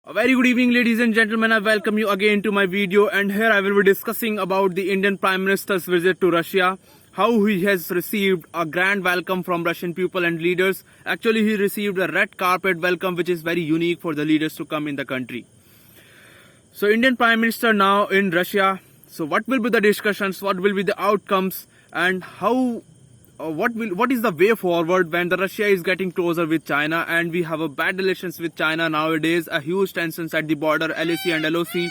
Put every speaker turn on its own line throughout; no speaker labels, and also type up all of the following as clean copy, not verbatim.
A very good evening, ladies and gentlemen. I welcome you again to my video, and here I will be discussing about the Indian Prime Minister's visit to Russia, how he has received a grand welcome from Russian people and leaders. Actually, he received a red carpet welcome, which is very unique for the leaders to come in the country. So, Indian Prime Minister now in Russia. So, what will be the discussions? What will be the outcomes? And how? What is the way forward when the Russia is getting closer with China, and we have a bad relations with China nowadays, a huge tensions at the border, LAC and LOC,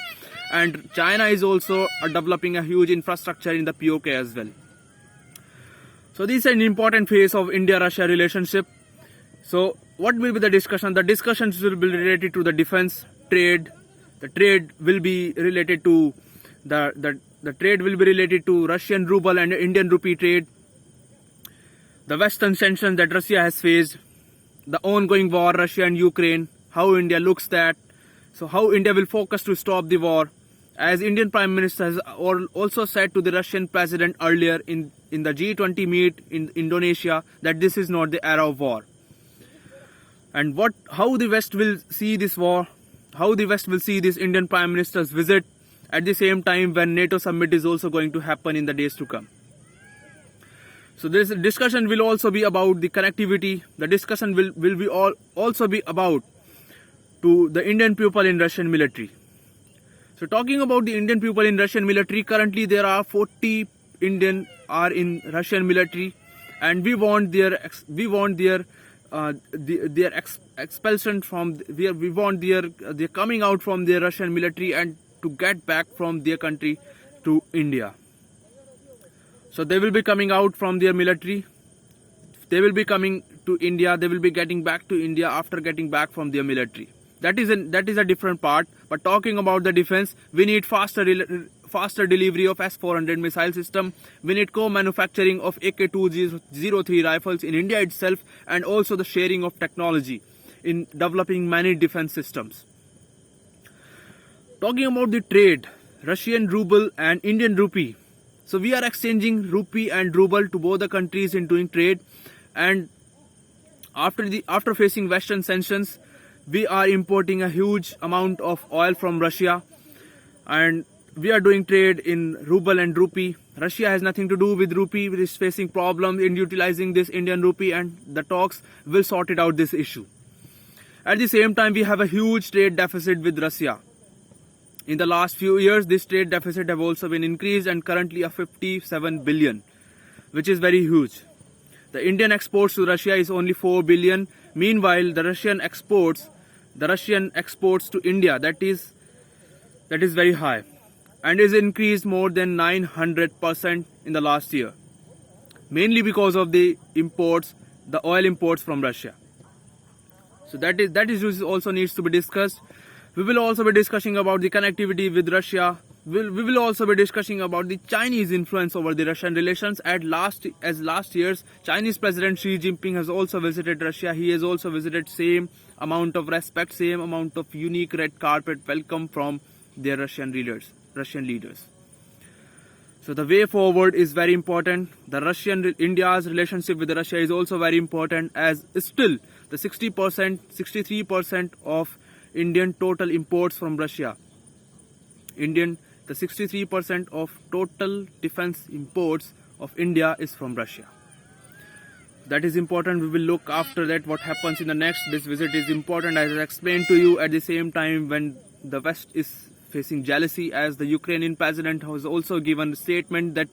and China is also developing a huge infrastructure in the POK as well. So this is an important phase of India-Russia relationship. So what will be the discussion? The discussions will be related to the defense, trade. The trade will be related to the trade will be related to Russian ruble and Indian rupee trade. The Western sanctions that Russia has faced, the ongoing war, Russia and Ukraine, how India looks at, so how India will focus to stop the war. As Indian Prime Minister has also said to the Russian President earlier in the G20 meet in Indonesia that this is not the era of war. And how the West will see this war, how the West will see this Indian Prime Minister's visit at the same time when NATO summit is also going to happen in the days to come. So this discussion will also be about the connectivity. The discussion will be also be about to the Indian people in Russian military. So talking about the Indian people in Russian military, currently there are 40 Indian are in Russian military, and we want their expulsion from we want their coming out from their Russian military and to get back from their country to India. So they will be coming out from their military. They will be coming to India. They will be getting back to India after getting back from their military. That is a different part. But talking about the defense, we need faster delivery of S-400 missile system. We need co-manufacturing of AK-203 rifles in India itself, and also the sharing of technology in developing many defense systems. Talking about the trade, Russian ruble and Indian rupee. So we are exchanging rupee and ruble to both the countries in doing trade, and after facing Western sanctions, we are importing a huge amount of oil from Russia, and we are doing trade in ruble and rupee. Russia has nothing to do with rupee. It is facing problems in utilizing this Indian rupee, and the talks will sort it out this issue. At the same time, we have a huge trade deficit with Russia. In the last few years, this trade deficit have also been increased and currently a 57 billion, which is very huge. The Indian exports to Russia is only 4 billion. Meanwhile, the Russian exports to India, that is very high, and is increased more than 900% in the last year, mainly because of the imports, the oil imports from Russia. So that is also needs to be discussed. We will also be discussing about the connectivity with Russia. We will also be discussing about the Chinese influence over the Russian relations. As last year's Chinese President Xi Jinping has also visited Russia. He has also visited same amount of respect, same amount of unique red carpet welcome from their Russian leaders. So the way forward is very important. India's relationship with Russia is also very important, as still the 63% of Indian total imports from Russia. The 63% of total defense imports of India is from Russia. That is important. We will look after that what happens in the next. This visit is important, as I explained to you. At the same time, when the West is facing jealousy, as the Ukrainian president has also given a statement that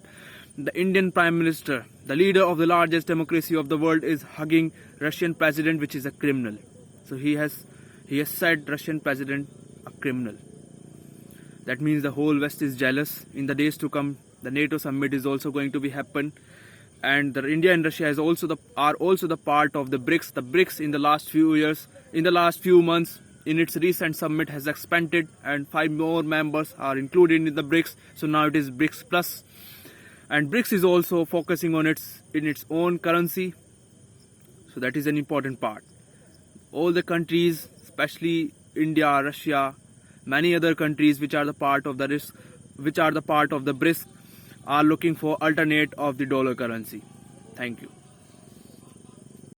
the Indian Prime Minister, the leader of the largest democracy of the world, is hugging Russian president, which is a criminal. So he has said Russian president a criminal. That means the whole West is jealous. In the days to come, the NATO summit is also going to be happen, and India and Russia are also the part of the BRICS. The BRICS in the last few months, in its recent summit has expanded, and 5 more members are included in the BRICS. So now it is BRICS Plus, and BRICS is also focusing on its own currency. So that is an important part. All the countries, especially India, Russia, many other countries which are the part of the BRICS, are looking for alternate of the dollar currency. Thank you.